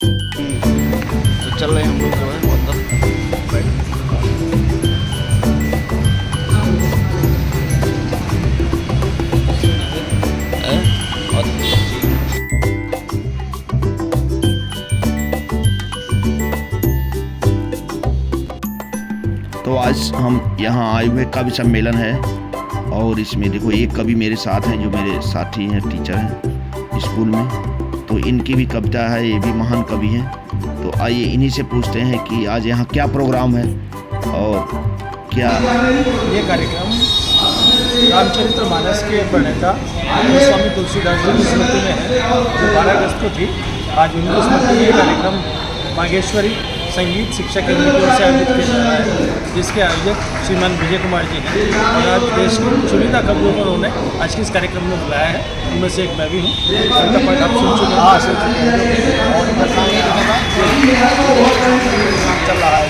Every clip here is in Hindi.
तो चल रहे हैं हम लोग जो है मतलब तो आज हम यहाँ आए हुए कवि सम्मेलन है और इसमें देखो एक कवि मेरे साथ हैं जो मेरे साथी हैं, टीचर हैं स्कूल में, तो इनकी भी कविता है, ये भी महान कवि हैं। तो आइए इन्हीं से पूछते हैं कि आज यहाँ क्या प्रोग्राम है और क्या ये कार्यक्रम रामचरितमानस के प्रणेता स्वामी तुलसीदास जी की स्मृति में है जो 12 अगस्त को थी। आज उनकी स्मृति में ये कार्यक्रम माघेश्वरी संगीत शिक्षा केंद्र की ओर से आयोजित किया जा रहा है, जिसके आयोजक श्रीमान विजय कुमार जी हैं और आज देश के चुनिंदा कवियों को उन्होंने आज के इस कार्यक्रम में बुलाया है। उनमें से एक मैं भी हूँ। उनका पाठ आप सुन चुके हैं और चल रहा है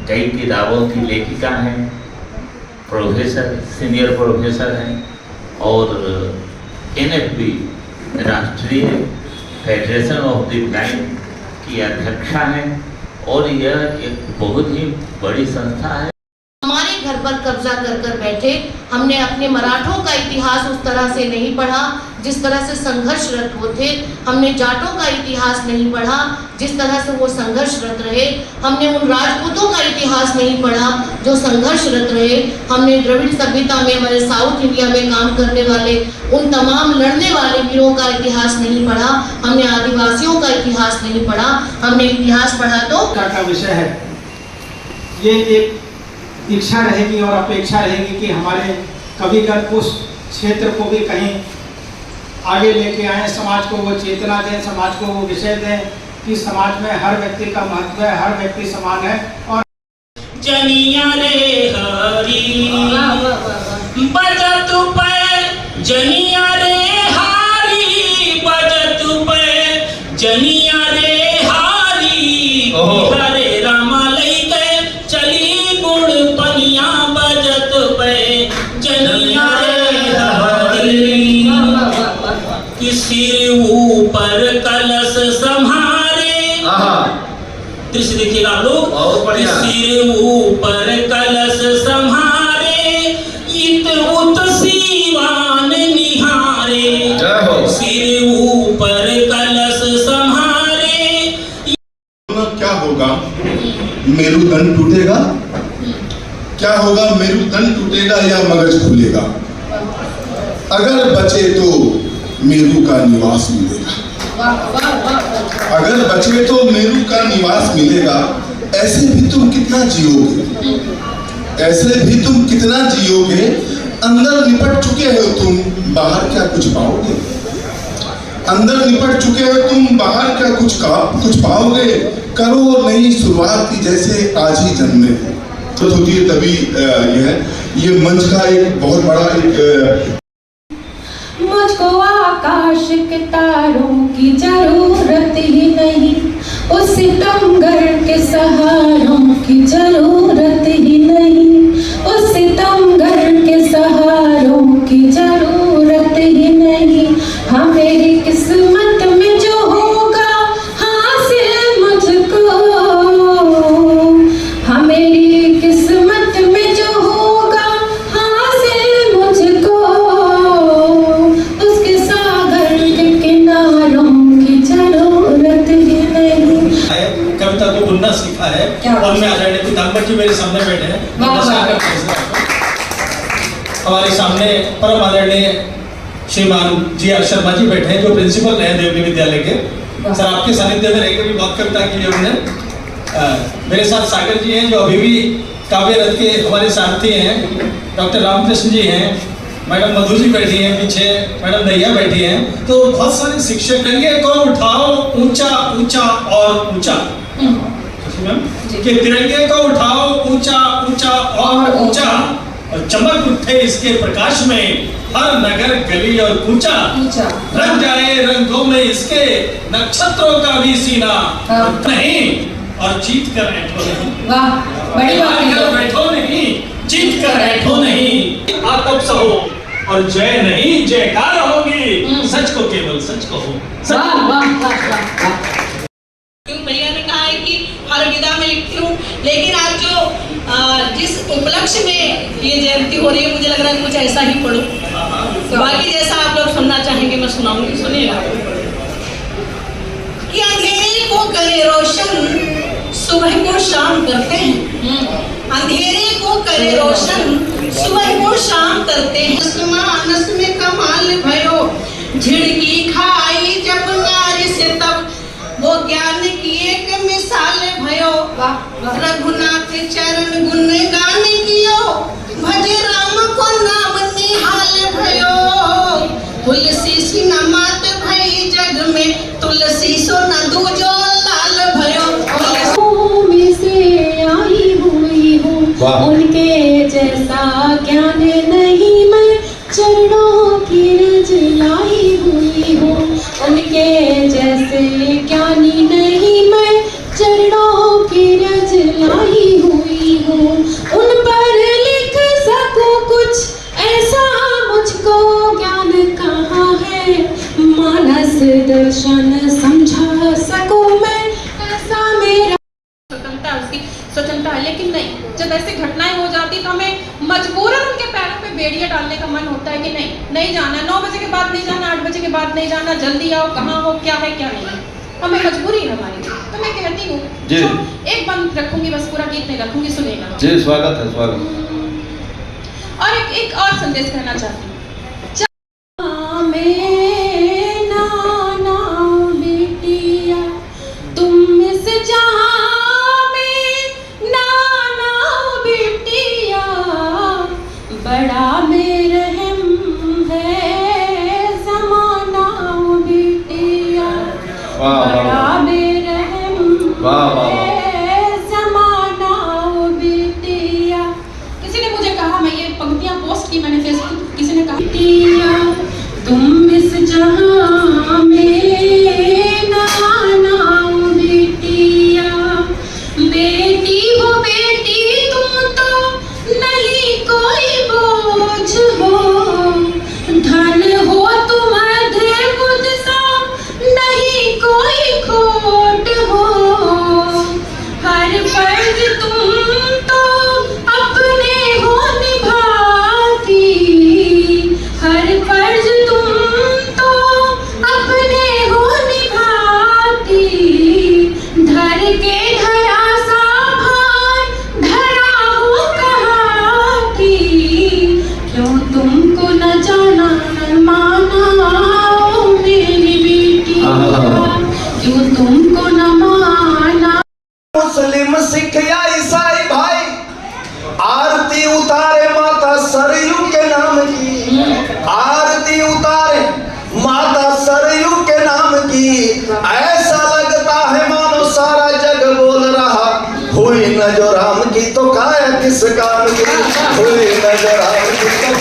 कई किताबों की लेखिका हैं, प्रोफेसर, सीनियर प्रोफेसर हैं और NFB राष्ट्रीय फेडरेशन ऑफ द ब्लाइंड की अध्यक्षा हैं और यह एक बहुत ही बड़ी संस्था है। हमारे घर पर कब्जा कर बैठे। हमने अपने मराठों का इतिहास उस तरह से नहीं पढ़ा जिस तरह से संघर्षरत वो थे। हमने जाटों का इतिहास नहीं पढ़ा जिस तरह से वो संघर्षरत रहे। हमने उन राजपूतों का इतिहास नहीं पढ़ा जो संघर्षरत रहे। हमने द्रविड़ सभ्यता में हमारे साउथ इंडिया में काम करने वाले उन तमाम लड़ने वाले वीरों का इतिहास नहीं पढ़ा। हमने आदिवासियों का इतिहास नहीं पढ़ा। हमने इतिहास पढ़ा तो का विषय है। ये एक इच्छा रहेगी और अपेक्षा रहेगी कि हमारे कविगण उस क्षेत्र को भी कहीं आगे लेके आए, समाज को वो चेतना दें, समाज को वो विषय दें कि समाज में हर व्यक्ति का महत्व है, हर व्यक्ति समान है। और जनिया रे हरी बजत पे जनिया रे हारी बजत पे जनिया रे हारी हरे रामा लैके चली गुण पनिया बजत पे जनिया रे हरी कि सिर ऊपर कलश संहारे। दृश्य देखिएगा आप लोग। सिर ऊपर कलश संहारे इत उत सीवान निहारे। सिर ऊपर कलश संहारे। क्या होगा? मेरुदंड टूटेगा? क्या होगा? मेरुदंड टूटेगा या मगज खुलेगा? अगर बचे तो मेरू का निवास मिलेगा। अगर बचे तो मेरू का निवास मिलेगा। ऐसे भी तुम कितना जियोगे? ऐसे भी तुम कितना जियोगे? अंदर निपट चुके हो तुम, बाहर क्या कुछ पाओगे? अंदर निपट चुके हो तुम, बाहर क्या कुछ पाओगे? करो नई शुरुआत की जैसे आज ही जन्मे। तो होती है तभी ये मंच का एक बहुत बड़ा एक मुझको आकाश के तारों की जरूरत ही नहीं, उस सितमगर के सहारों की जरूरत ही नहीं, उस सितमगर के सहारों की जरूरत ही नहीं। हाँ मेरी किस्मत में जो होगा हासिल मुझको, हाँ मेरी किस्मत में जो होगा हासिल मुझको, उसके सागर के किनारों की जरूरत ही नहीं। कविता को बुनना सीखा है और मैं आदरणीय पीताम्बर जी मेरे सामने बैठे हैं। हमारे सामने परम आदरणीय श्रीमान जी.आर. शर्मा जी बैठे हैं जो प्रिंसिपल हैं देवनी विद्यालय के। सर आपके सानिध्य में रहकर भी बहुत कविता की है उन्होंने। मेरे साथ सागर जी हैं जो अभी भी काव्य रथ के हमारे सारथी हैं। डॉक्टर रामकृष्ण जी हैं मैडम मधु जी बैठी हैं पीछे, मैडम दैया बैठी हैं, तो बहुत सारे शिक्षक तिरंगे को उठाओ ऊंचा ऊंचा और ऊंचा, मैम कि तिरंगे को उठाओ ऊंचा ऊंचा और ऊंचा, और चमक उठे इसके प्रकाश में हर नगर गली और कूचा, रंग जाए रंगों में इसके नक्षत्रों का भी सीना नहीं, और जीत कर बैठो नहीं। वाह, बड़ी बात है। बैठो नहीं, जीत कर बैठो नहीं, आतप सहो और जय नहीं जयकार होगी, सच को केवल सच कहो। वाह वाह वाह वाह। भैया ने कहा है कि हर विदा में लिखती हूँ, लेकिन आज जो जिस उपलक्ष्य में ये जयंती हो रही है, मुझे लग रहा है कुछ ऐसा ही पढ़ो। बाकी जैसा आप लोग सुनना चाहेंगे मैं सुनाऊंगी, सुनिएगा। कि अंधेरे को करे रोशन, सुबह को शाम करते हैं। अंधेरे को करे रोशन, सुबह को शाम करते हैं। मानस में कमाल भयो, झिड़की खाई जब नारी से तब वो ज्ञान की एक मिसाल भयो। रघुनाथ चरण गुण गान कियो, भजे राम को नाम निहाल भयो। तुलसी सी न मात भई जग में, तुलसी सो न दूजो लाल भयो। में से आई हुई हूँ, उनके जैसा ज्ञान नहीं मैं चरणों की रज लाई हुई हूँ। उनके जैसे ज्ञानी नहीं मैं चरणों की रज लाई हुई हूँ। उन पर लिख सकूं कुछ ऐसा मुझको ज्ञान कहाँ है, मानस दर्शन समझा सकूं मैं ऐसा मेरा। उसकी स्वतंत्रता है, लेकिन नहीं, जब ऐसी घटनाएं हो जाती तो हमें मजबूरन उनके पैरों पे बेड़ियां डालने का मन होता है कि नहीं जाना, 9 बजे के बाद नहीं जाना, 8 बजे के बाद नहीं जाना, जल्दी आओ, कहाँ हो, क्या है क्या नहीं है, हमें मजबूरी है हमारी। तो मैं कहती हूँ एक बंद रखूंगी, बस पूरा गीत नहीं रखूंगी, सुनेगा जी। स्वागत है, स्वागत। और एक और संदेश कहना चाहती हूँ। किसी ने मुझे कहा, मैं ये पंक्तियां पोस्ट की मैंने फेसबुक, किसी ने कहा तुम इस जहां में नाना बेटिया, बेटी हो बेटी तुम तो नहीं कोई बोझ हो, धन हो तुम अद्भुत सा नहीं कोई खोट हो, हर फर्ज तुम तो अपने हो निभाती, हर फर्ज तुम तो अपने हो निभाती, धर के धरा सा भार धरा हो कहाती, क्यों तुमको न जाना न माना मेरी बेटी, क्यों तुमको न माना। मुस्लिम सिख या ईसाई भाई आरती उतारे माता सरयू के नाम की, आरती उतारे माता सरयू के नाम की, ऐसा लगता है मानो सारा जग बोल रहा, हुई न जो राम की तो काया किस काम की, हुई न जो राम की तो